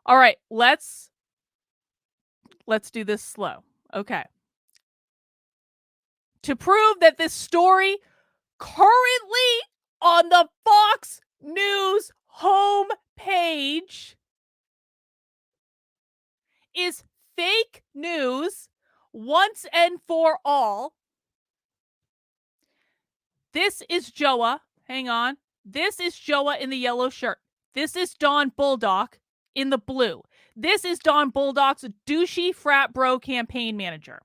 All right, let's do this slow. Okay. To prove that this story currently on the Fox News homepage is fake news once and for all. This is Joa. Hang on. This is Joa in the yellow shirt. This is Don Bolduc in the blue. This is Don Bolduc's douchey frat bro campaign manager.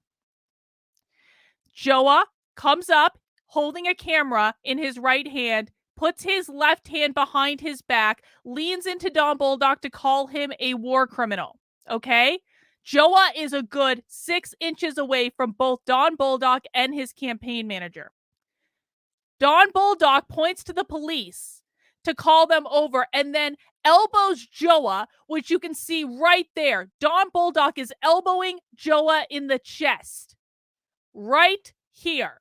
Joa comes up holding a camera in his right hand, puts his left hand behind his back, leans into Don Bolduc to call him a war criminal. Okay? Joa is a good 6 inches away from both Don Bolduc and his campaign manager. Don Bolduc points to the police to call them over and then elbows Joa, which you can see right there. Don Bolduc is elbowing Joa in the chest. Right here.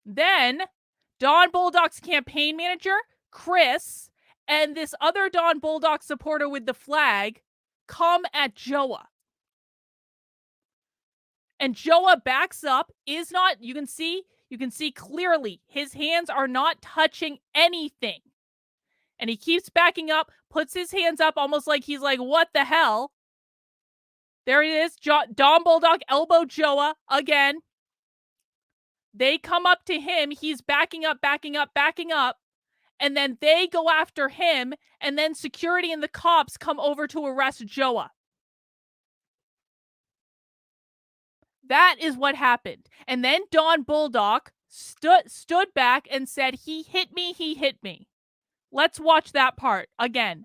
Then Don Bolduc's campaign manager, Chris, and this other Don Bolduc supporter with the flag come at Joa. And Joa backs up, is not, you can see clearly his hands are not touching anything. And he keeps backing up, puts his hands up almost like he's like, what the hell? There it is. Don Bolduc elbowed Joa again. They come up to him. He's backing up. And then they go after him. And then security and the cops come over to arrest Joa. That is what happened. And then Don Bolduc stood back and said, he hit me. Let's watch that part again.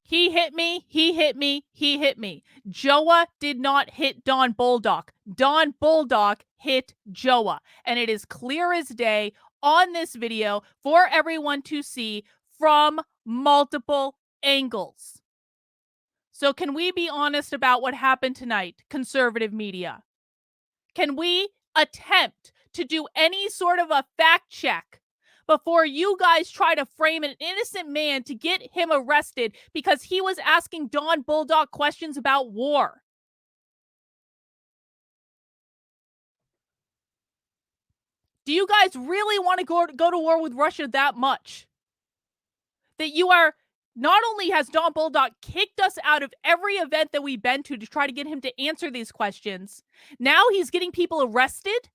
He hit me. Joa did not hit Don Bolduc. Don Bolduc hit Joa. And it is clear as day on this video for everyone to see from multiple angles. So can we be honest about what happened tonight, conservative media? Can we attempt to do any sort of a fact check before you guys try to frame an innocent man to get him arrested because he was asking Don Bolduc questions about war? Do you guys really want to go to war with Russia that much? That you are, not only has Don Bolduc kicked us out of every event that we've been to try to get him to answer these questions, now he's getting people arrested?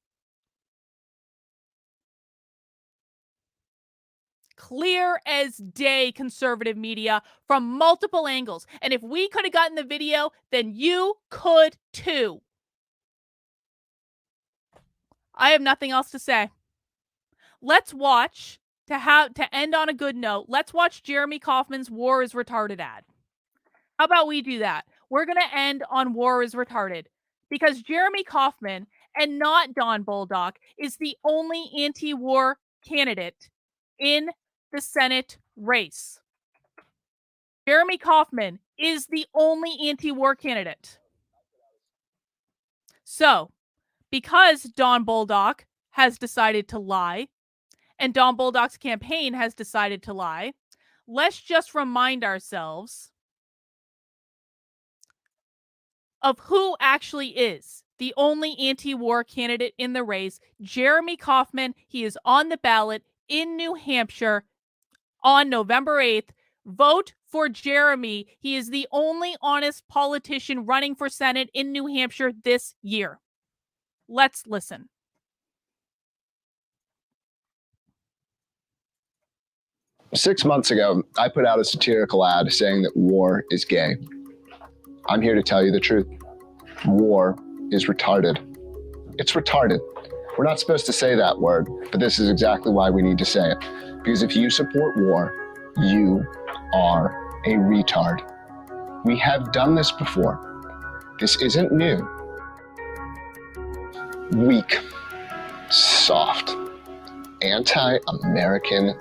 Clear as day, conservative media, from multiple angles. And if we could have gotten the video, then you could too. I have nothing else to say. Let's watch, to end on a good note, let's watch Jeremy Kauffman's War is Retarded ad. How about we do that? We're going to end on War is Retarded because Jeremy Kauffman, and not Don Bolduc, is the only anti-war candidate in the Senate race. Jeremy Kauffman is the only anti-war candidate. So, because Don Bolduc has decided to lie, and Don Bolduc's campaign has decided to lie, let's just remind ourselves of who actually is the only anti-war candidate in the race. Jeremy Kauffman. He is on the ballot in New Hampshire on November 8th. Vote for Jeremy. He is the only honest politician running for Senate in New Hampshire this year. Let's listen. Six months ago, I put out a satirical ad saying that war is gay. I'm here to tell you the truth. War is retarded. It's retarded. We're not supposed to say that word, but this is exactly why we need to say it. Because if you support war, you are a retard. We have done this before. This isn't new. Weak, soft, anti-American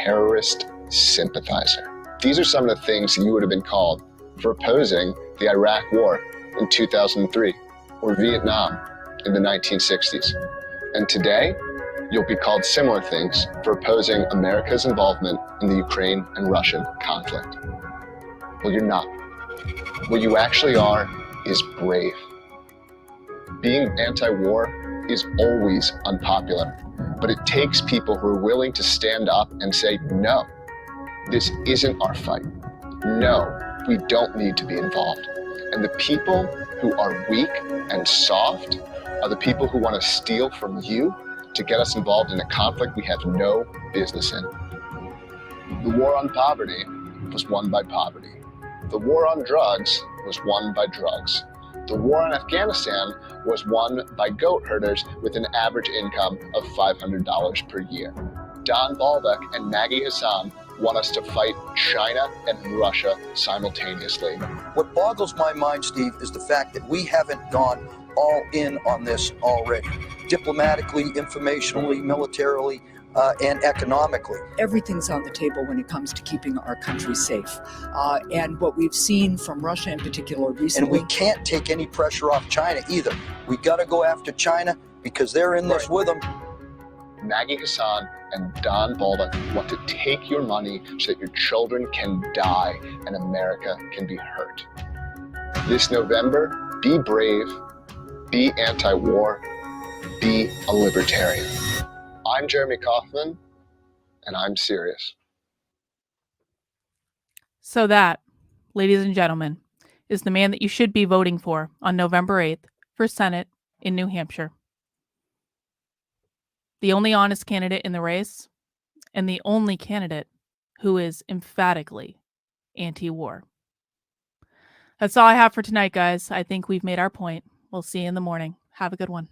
terrorist sympathizer. These are some of the things you would have been called for opposing the Iraq War in 2003 or Vietnam in the 1960s. And today, you'll be called similar things for opposing America's involvement in the Ukraine and Russian conflict. Well, you're not. What you actually are is brave. Being anti-war is always unpopular, but it takes people who are willing to stand up and say, no, this isn't our fight. No, we don't need to be involved. And the people who are weak and soft are the people who want to steal from you to get us involved in a conflict we have no business in. The war on poverty was won by poverty. The war on drugs was won by drugs. The war on Afghanistan was won by goat herders with an average income of $500 per year. Don Bolduc and Maggie Hassan want us to fight China and Russia simultaneously. What boggles my mind, Steve, is the fact that we haven't gone all in on this already, diplomatically, informationally, militarily, and economically. Everything's on the table when it comes to keeping our country safe. And what we've seen from Russia in particular recently. And we can't take any pressure off China either. We got to go after China because they're in this with them. Maggie Hassan and Don Bolduc want to take your money so that your children can die and America can be hurt. This November, be brave, be anti-war, be a libertarian. I'm Jeremy Kaufman, and I'm serious. So that, ladies and gentlemen, is the man that you should be voting for on November 8th for Senate in New Hampshire. The only honest candidate in the race, and the only candidate who is emphatically anti-war. That's all I have for tonight, guys. I think we've made our point. We'll see you in the morning. Have a good one.